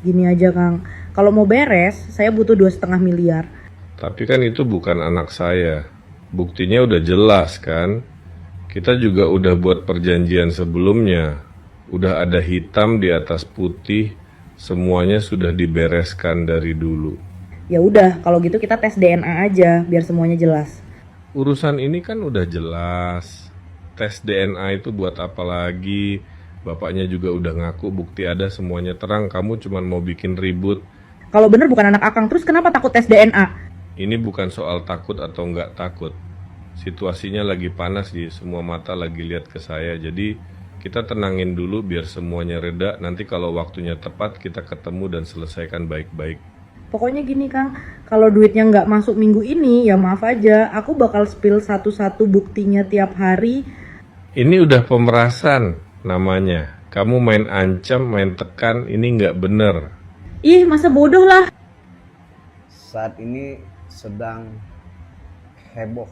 Gini aja Kang, kalau mau beres, saya butuh 2,5 miliar. Tapi kan itu bukan anak saya. Buktinya udah jelas kan? Kita juga udah buat perjanjian sebelumnya. Udah ada hitam di atas putih, semuanya sudah dibereskan dari dulu. Ya udah, kalau gitu kita tes DNA aja, biar semuanya jelas. Urusan ini kan udah jelas. Tes DNA itu buat apa lagi? Bapaknya juga udah ngaku bukti ada semuanya terang. Kamu cuma mau bikin ribut. Kalau bener bukan anak Akang, terus kenapa takut tes DNA? Ini bukan soal takut atau nggak takut. Situasinya lagi panas di semua mata lagi lihat ke saya. Jadi kita tenangin dulu biar semuanya reda. Nanti kalau waktunya tepat kita ketemu dan selesaikan baik-baik. Pokoknya gini Kang, kalau duitnya nggak masuk minggu ini, ya maaf aja, aku bakal spill satu-satu buktinya tiap hari. Ini udah pemerasan namanya. Kamu main ancam, main tekan, ini nggak bener. Ih, masa bodoh lah. Saat ini sedang heboh,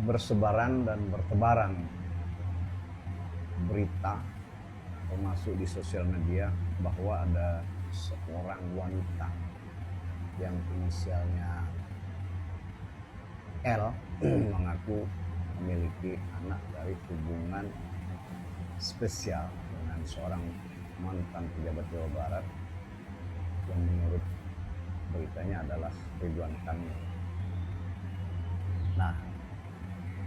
bersebaran dan bertebaran berita termasuk di sosial media bahwa ada seorang wanita yang inisialnya L mengaku memiliki anak dari hubungan spesial dengan seorang mantan pejabat Jawa Barat yang menurut beritanya adalah Ridwan Kamil. Nah,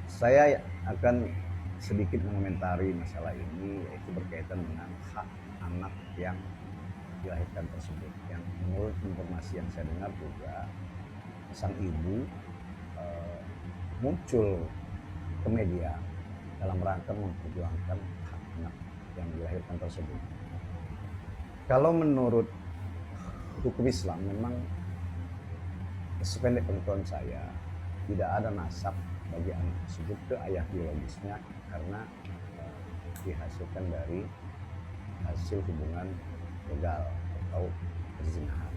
saya akan sedikit mengomentari masalah ini, yaitu berkaitan dengan hak anak yang dilahirkan tersebut. Yang menurut informasi yang saya dengar juga sang ibu muncul ke media dalam rangka memperjuangkan hak anak yang dilahirkan tersebut. Kalau menurut hukum Islam memang sependek pengetahuan saya tidak ada nasab bagi anak tersebut ke ayah biologisnya karena dihasilkan dari hasil hubungan legal atau perzinahan.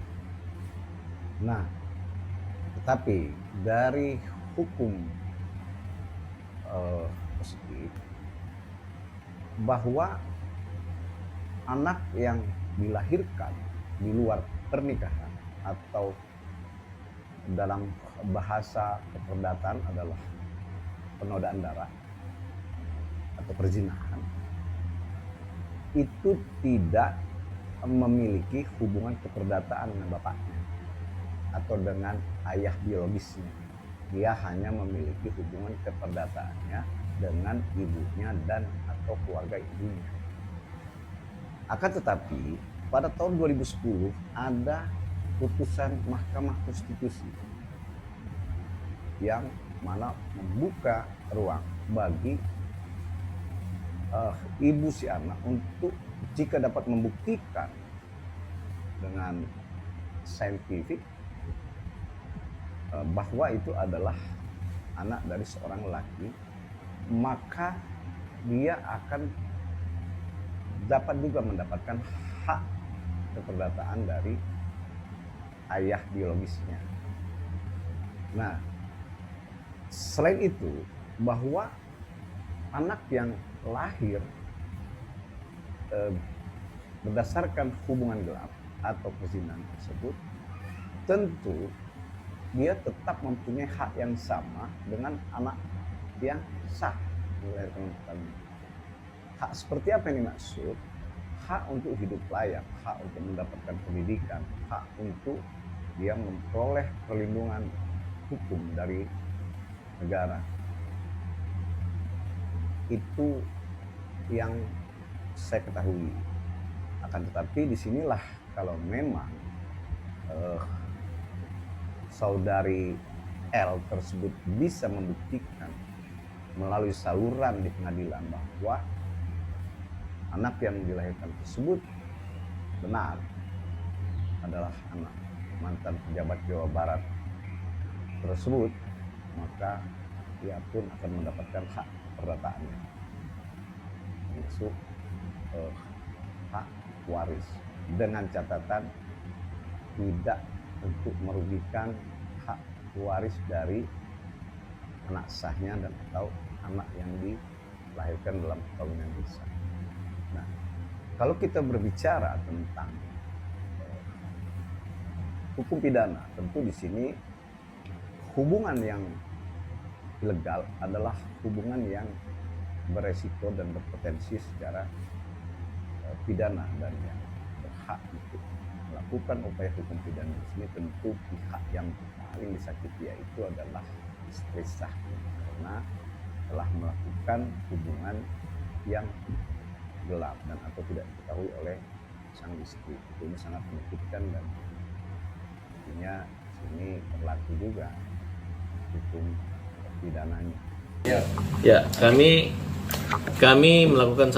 Nah, tetapi dari hukum positif bahwa anak yang dilahirkan di luar pernikahan atau dalam bahasa keperdataan adalah penodaan darah atau perzinahan, itu tidak memiliki hubungan keperdataan dengan bapaknya atau dengan ayah biologisnya. Dia hanya memiliki hubungan keperdataannya dengan ibunya dan atau keluarga ibunya. Akan tetapi pada tahun 2010 ada putusan Mahkamah Konstitusi yang mana membuka ruang bagi ibu si anak untuk jika dapat membuktikan dengan saintifik bahwa itu adalah anak dari seorang laki, maka dia akan dapat juga mendapatkan hak keperdataan dari ayah biologisnya. Nah, selain itu bahwa anak yang lahir berdasarkan hubungan gelap atau perzinahan tersebut, tentu dia tetap mempunyai hak yang sama dengan anak yang sah melahirkan kami. Hak seperti apa yang dimaksud? Hak untuk hidup layak, hak untuk mendapatkan pendidikan, hak untuk dia memperoleh perlindungan hukum dari negara. Itu yang saya ketahui. Akan tetapi disinilah kalau memang saudari L tersebut bisa membuktikan melalui saluran di pengadilan bahwa anak yang dilahirkan tersebut benar adalah anak mantan pejabat Jawa Barat tersebut, maka dia pun akan mendapatkan hak perdataannya, termasuk hak waris, dengan catatan tidak untuk merugikan hak waris dari anak sahnya dan atau anak yang dilahirkan dalam perkawinan sah. Nah, Kalau kita berbicara tentang hukum pidana, tentu di sini hubungan yang ilegal adalah hubungan yang beresiko dan berpotensi secara pidana, dan yang berhak untuk melakukan upaya hukum pidana di sini tentu pihak yang paling disakiti yaitu adalah istri sah, karena telah melakukan hubungan yang gelap dan atau tidak diketahui oleh sang istri. Ini sangat menyakitkan dan tentunya sini berlaku juga hukum pidananya. Ya, kami melakukan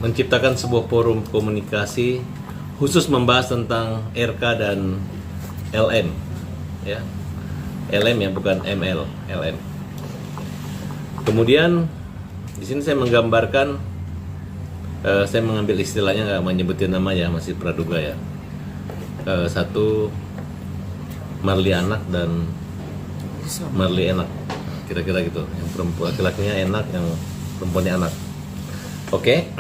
menciptakan sebuah forum komunikasi khusus membahas tentang RK dan LM, ya, LM ya, bukan ML, LM. Kemudian di sini saya menggambarkan, saya mengambil istilahnya, nggak menyebutin nama ya, masih praduga ya. Satu Marli anak dan Marli enak, kira-kira gitu. Yang perempuan laki-lakinya enak, yang perempuannya anak. Oke.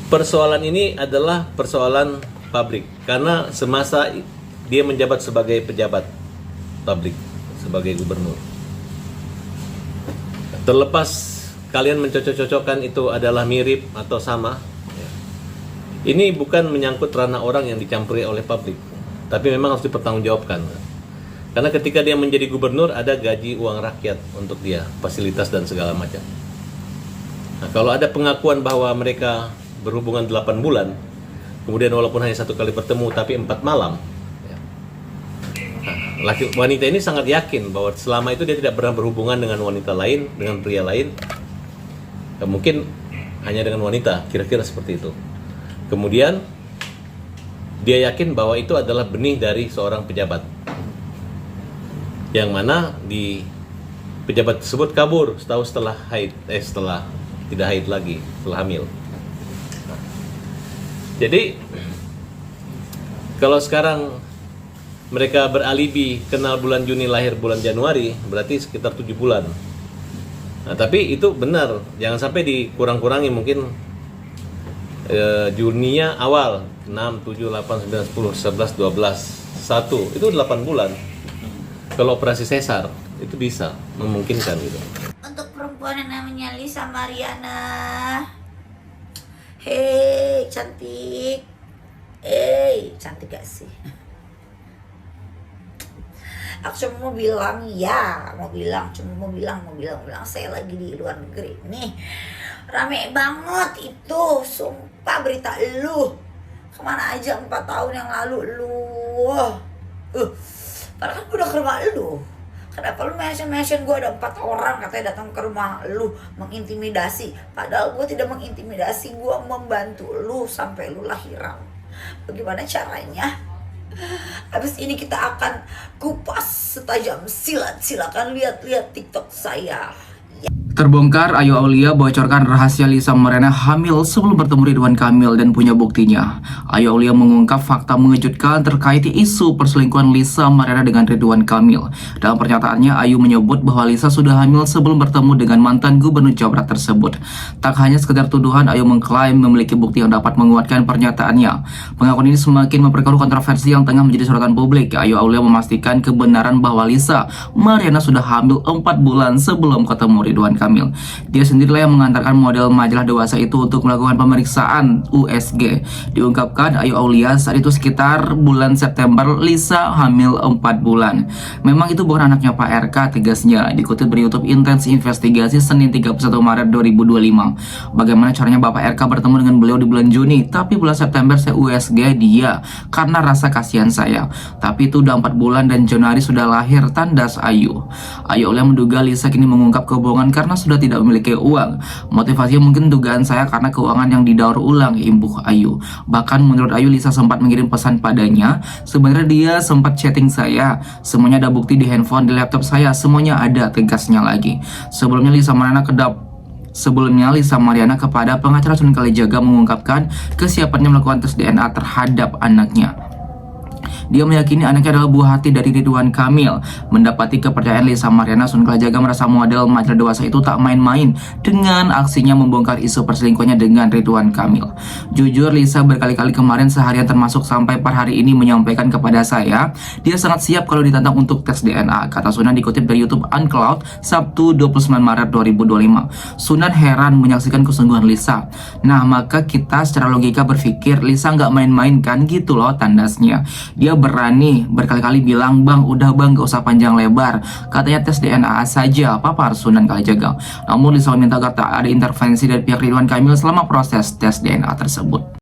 Persoalan ini adalah persoalan publik karena semasa dia menjabat sebagai pejabat publik, sebagai gubernur. Terlepas kalian mencocok-cocokkan itu adalah mirip atau sama, ini bukan menyangkut ranah orang yang dicampuri oleh publik, tapi memang harus dipertanggungjawabkan. Karena ketika dia menjadi gubernur ada gaji uang rakyat untuk dia, fasilitas dan segala macam. Nah, kalau ada pengakuan bahwa mereka berhubungan 8 bulan, kemudian walaupun hanya 1 kali bertemu tapi 4 malam, ya. Nah, wanita ini sangat yakin bahwa selama itu dia tidak pernah berhubungan dengan wanita lain, dengan pria lain, ya, mungkin hanya dengan wanita, kira-kira seperti itu. Kemudian dia yakin bahwa itu adalah benih dari seorang pejabat, yang mana di pejabat tersebut kabur setahun setelah haid, setelah tidak haid lagi, setelah hamil. Jadi kalau sekarang mereka beralibi kenal bulan Juni, lahir bulan Januari, berarti sekitar 7 bulan. Nah, tapi itu benar, jangan sampai dikurang-kurangi, mungkin Juninya awal 6, 7, 8, 9, 10, 11, 12, 1 itu 8 bulan. Kalau operasi sesar itu bisa memungkinkan gitu. Untuk perempuan yang namanya Lisa Mariana, hei cantik, cantik gak sih? Aku cuma mau bilang ya, cuma mau bilang saya lagi di luar negeri nih, rame banget itu, sumpah berita lu, kemana aja 4 tahun yang lalu lu, padahal kan gue udah ke rumah lu. Kenapa lu mention gue ada 4 orang katanya datang ke rumah lu mengintimidasi? Padahal gue tidak mengintimidasi, gue membantu lu sampai lu lahiran. Bagaimana caranya? Habis ini kita akan kupas setajam silat. Silakan lihat-lihat TikTok saya. Terbongkar, Ayu Aulia bocorkan rahasia Lisa Mariana hamil sebelum bertemu Ridwan Kamil dan punya buktinya. Ayu Aulia mengungkap fakta mengejutkan terkait isu perselingkuhan Lisa Mariana dengan Ridwan Kamil. Dalam pernyataannya, Ayu menyebut bahwa Lisa sudah hamil sebelum bertemu dengan mantan gubernur Jawa Barat tersebut. Tak hanya sekedar tuduhan, Ayu mengklaim memiliki bukti yang dapat menguatkan pernyataannya. Pengakuan ini semakin memperkeruh kontroversi yang tengah menjadi sorotan publik. Ayu Aulia memastikan kebenaran bahwa Lisa Mariana sudah hamil 4 bulan sebelum ketemu Ridwan Kamil. Dia sendirilah yang mengantarkan model majalah dewasa itu untuk melakukan pemeriksaan USG. Diungkapkan Ayu Aulia saat itu sekitar bulan September Lisa hamil 4 bulan. Memang itu bukan anaknya Pak RK, tegasnya. Dikutip dari YouTube Intens Investigasi Senin 31 Maret 2025. Bagaimana caranya Bapak RK bertemu dengan beliau di bulan Juni, tapi bulan September saya USG dia karena rasa kasihan saya. Tapi itu udah 4 bulan dan Januari sudah lahir, tandas Ayu. Ayu Aulia menduga Lisa kini mengungkap kebohongan karena sudah tidak memiliki uang. Motivasinya mungkin dugaan saya karena keuangan yang didaur ulang, imbuh Ayu. Bahkan menurut Ayu, Lisa sempat mengirim pesan padanya. Sebenarnya dia sempat chatting saya. Semuanya ada bukti di handphone, di laptop saya. Semuanya ada, tegasnya lagi. Sebelumnya Lisa Mariana kepada pengacara Sunan Kalijaga mengungkapkan kesiapannya melakukan tes DNA terhadap anaknya. Dia meyakini anaknya adalah buah hati dari Ridwan Kamil. Mendapati kepercayaan Lisa Mariana, Sun Kalajaga merasa model majalah dewasa itu tak main-main dengan aksinya membongkar isu perselingkuhannya dengan Ridwan Kamil. Jujur, Lisa berkali-kali kemarin seharian termasuk sampai per hari ini menyampaikan kepada saya, dia sangat siap kalau ditantang untuk tes DNA. Kata Sunan dikutip dari YouTube Uncloud Sabtu 29 Maret 2025. Sunan heran menyaksikan kesungguhan Lisa. Nah, maka kita secara logika berpikir Lisa nggak main-main kan gitu loh tandasnya. Dia berani berkali-kali bilang, "Bang, udah bang, gak usah panjang lebar. Katanya tes DNA saja, papar Sunan Kalijaga." Namun Lisa meminta agar tak ada intervensi dari pihak Ridwan Kamil selama proses tes DNA tersebut.